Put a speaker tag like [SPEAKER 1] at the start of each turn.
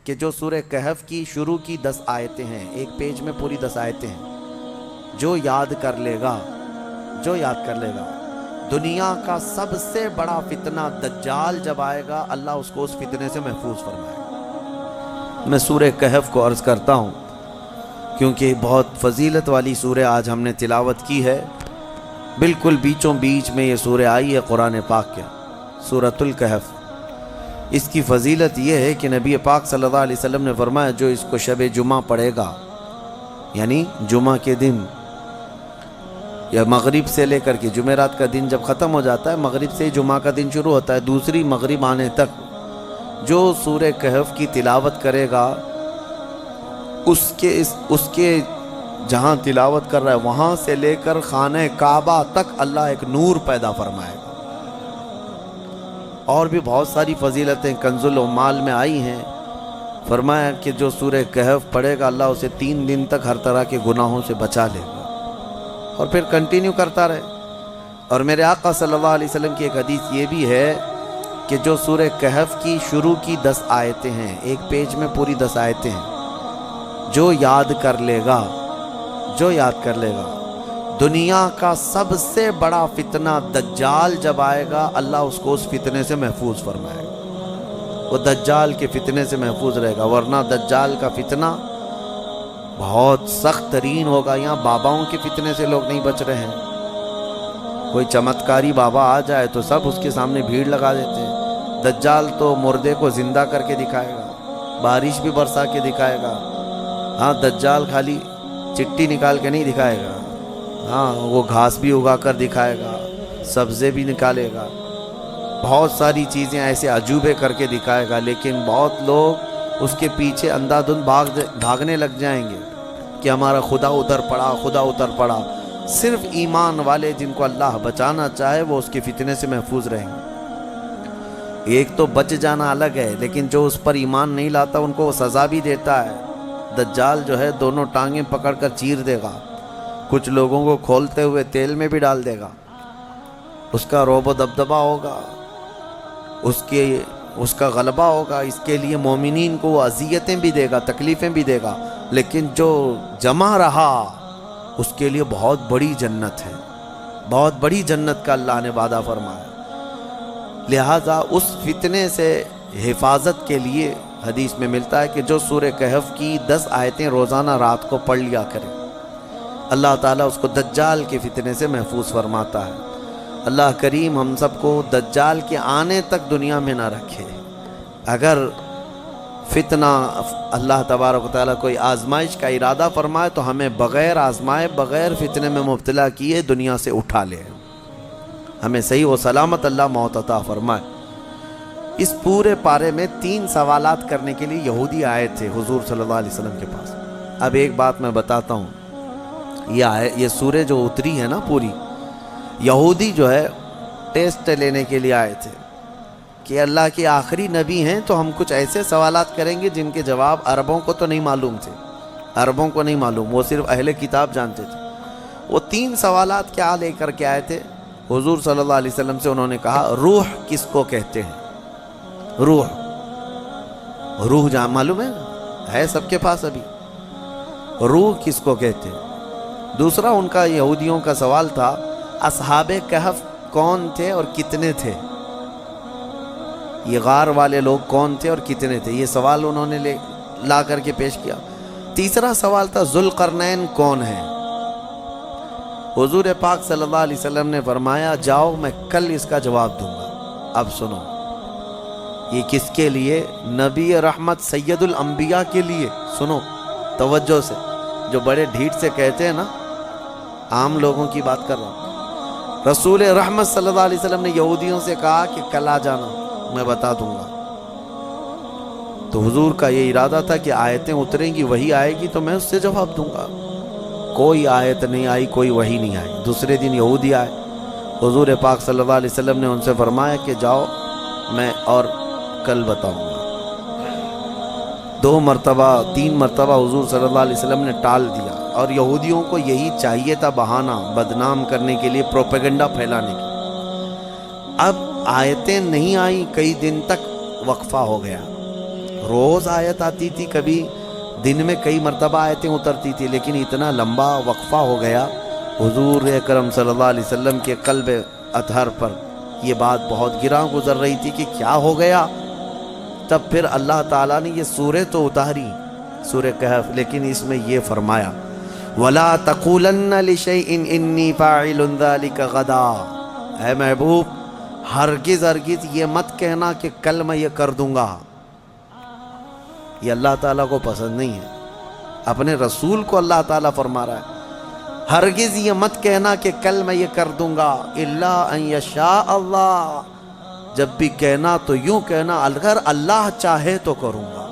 [SPEAKER 1] کہ جو سورہ کہف کی شروع کی 10 آیتیں ہیں، ایک پیج میں پوری 10 آیتیں ہیں، جو یاد کر لے گا دنیا کا سب سے بڑا فتنہ دجال جب آئے گا، اللہ اس کو اس فتنے سے محفوظ فرمائے گا۔ میں سورہ کہف کو عرض کرتا ہوں کیونکہ بہت فضیلت والی سورہ آج ہم نے تلاوت کی ہے، بالکل بیچوں بیچ میں یہ سورہ آئی ہے قرآن پاک کے، سورۃ الکہف۔ اس کی فضیلت یہ ہے کہ نبی پاک صلی اللہ علیہ وسلم نے فرمایا جو اس کو شب جمعہ پڑھے گا، یعنی جمعہ کے دن یا مغرب سے لے کر کے جمعرات کا دن جب ختم ہو جاتا ہے، مغرب سے جمعہ کا دن شروع ہوتا ہے، دوسری مغرب آنے تک جو سورہ کہف کی تلاوت کرے گا، اس کے جہاں تلاوت کر رہا ہے وہاں سے لے کر خانہ کعبہ تک اللہ ایک نور پیدا فرمائے گا۔ اور بھی بہت ساری فضیلتیں کنز العمال میں آئی ہیں، فرمایا کہ جو سورہ کہف پڑھے گا اللہ اسے 3 دن تک ہر طرح کے گناہوں سے بچا لے گا، اور پھر کنٹینیو کرتا رہے۔ اور میرے آقا صلی اللہ علیہ وسلم کی ایک حدیث یہ بھی ہے کہ جو سورہ کہف کی شروع کی 10 آیتیں ہیں، ایک پیج میں پوری 10 آیتیں ہیں، جو یاد کر لے گا دنیا کا سب سے بڑا فتنہ دجال جب آئے گا، اللہ اس کو اس فتنے سے محفوظ فرمائے گا، وہ دجال کے فتنے سے محفوظ رہے گا۔ ورنہ دجال کا فتنہ بہت سخت ترین ہوگا۔ یہاں باباؤں کے فتنے سے لوگ نہیں بچ رہے ہیں، کوئی چمتکاری بابا آ جائے تو سب اس کے سامنے بھیڑ لگا دیتے ہیں۔ دجال تو مردے کو زندہ کر کے دکھائے گا، بارش بھی برسا کے دکھائے گا۔ ہاں، دجال خالی چٹی نکال کے نہیں دکھائے گا، ہاں وہ گھاس بھی اگا کر دکھائے گا، سبزے بھی نکالے گا، بہت ساری چیزیں ایسے عجوبے کر کے دکھائے گا۔ لیکن بہت لوگ اس کے پیچھے اندھا دھند بھاگنے لگ جائیں گے کہ ہمارا خدا ادھر پڑا۔ صرف ایمان والے جن کو اللہ بچانا چاہے وہ اس کے فتنے سے محفوظ رہیں گے۔ ایک تو بچ جانا الگ ہے، لیکن جو اس پر ایمان نہیں لاتا ان کو وہ سزا بھی دیتا ہے۔ دجال جو ہے دونوں ٹانگیں پکڑ کر چیر دے گا، کچھ لوگوں کو کھولتے ہوئے تیل میں بھی ڈال دے گا، اس کا رعب و دبدبہ ہوگا، اس کا غلبہ ہوگا۔ اس کے لیے مومنین کو وہ اذیتیں بھی دے گا، تکلیفیں بھی دے گا، لیکن جو جمع رہا اس کے لیے بہت بڑی جنت ہے، بہت بڑی جنت کا اللہ نے وعدہ فرمایا۔ لہٰذا اس فتنے سے حفاظت کے لیے حدیث میں ملتا ہے کہ جو سورہ کہف کی 10 آیتیں روزانہ رات کو پڑھ لیا کرے، اللہ تعالیٰ اس کو دجال کے فتنے سے محفوظ فرماتا ہے۔ اللہ کریم ہم سب کو دجال کے آنے تک دنیا میں نہ رکھے۔ اگر فتنہ اللہ تبارک و تعالیٰ کوئی آزمائش کا ارادہ فرمائے تو ہمیں بغیر آزمائے، بغیر فتنے میں مبتلا کیے دنیا سے اٹھا لے، ہمیں صحیح و سلامت اللہ موت عطا فرمائے۔ اس پورے پارے میں 3 سوالات کرنے کے لیے یہودی آئے تھے حضور صلی اللہ علیہ وسلم کے پاس۔ اب ایک بات میں بتاتا ہوں، یہ سورہ جو اتری ہے نا پوری، یہودی جو ہے ٹیسٹ لینے کے لیے آئے تھے کہ اللہ کے آخری نبی ہیں تو ہم کچھ ایسے سوالات کریں گے جن کے جواب عربوں کو تو نہیں معلوم تھے، عربوں کو نہیں معلوم، وہ صرف اہل کتاب جانتے تھے۔ وہ 3 سوالات کیا لے کر کے آئے تھے حضور صلی اللہ علیہ وسلم سے؟ انہوں نے کہا روح کس کو کہتے ہیں؟ روح جہاں معلوم ہے سب کے پاس ابھی، روح کس کو کہتے ہیں؟ دوسرا ان کا یہودیوں کا سوال تھا اصحاب کہف کون تھے اور کتنے تھے؟ یہ غار والے لوگ کون تھے اور کتنے تھے؟ یہ سوال انہوں نے لا کر کے پیش کیا۔ تیسرا سوال تھا ذوالقرنین کون ہے؟ حضور پاک صلی اللہ علیہ وسلم نے فرمایا جاؤ میں کل اس کا جواب دوں گا۔ اب سنو، یہ کس کے لیے؟ نبی رحمت سید الانبیاء کے لیے۔ سنو توجہ سے، جو بڑے ڈھیٹ سے کہتے ہیں نا، عام لوگوں کی بات کر رہا ہوں۔ رسول رحمت صلی اللہ علیہ وسلم نے یہودیوں سے کہا کہ کل آ جانا، میں بتا دوں گا۔ تو حضور کا یہ ارادہ تھا کہ آیتیں اتریں گی، وہی آئے گی تو میں اس سے جواب دوں گا۔ کوئی آیت نہیں آئی، کوئی وحی نہیں آئی۔ دوسرے دن یہودی آئے، حضور پاک صلی اللہ علیہ وسلم نے ان سے فرمایا کہ جاؤ میں اور کل بتاؤں گا۔ 2 مرتبہ 3 مرتبہ حضور صلی اللہ علیہ وسلم نے ٹال دیا، اور یہودیوں کو یہی چاہیے تھا، بہانہ بدنام کرنے کے لیے، پروپیگنڈا پھیلانے کے۔ اب آیتیں نہیں آئیں، کئی دن تک وقفہ ہو گیا۔ روز آیت آتی تھی، کبھی دن میں کئی مرتبہ آیتیں اترتی تھی، لیکن اتنا لمبا وقفہ ہو گیا حضور اکرم صلی اللہ علیہ وسلم کے قلب اطہر پر یہ بات بہت گراں گزر رہی تھی کہ کیا ہو گیا. تب پھر اللہ تعالیٰ نے یہ سورہ تو اتاری، سورہ کہف، لیکن اس میں یہ فرمایا وَلَا تَقُولَنَّ لِشَيْءٍ إِنِّي فَاعِلٌ ذَلِكَ غَدًا، اے محبوب ہرگز ہرگز یہ مت کہنا کہ کل میں یہ کر دوں گا. یہ اللہ تعالیٰ کو پسند نہیں ہے. اپنے رسول کو اللہ تعالیٰ فرما رہا ہے ہرگز یہ مت کہنا کہ کل میں یہ کر دوں گا، الا ان یشاء اللہ، جب بھی کہنا تو یوں کہنا اگر اللہ چاہے تو کروں گا.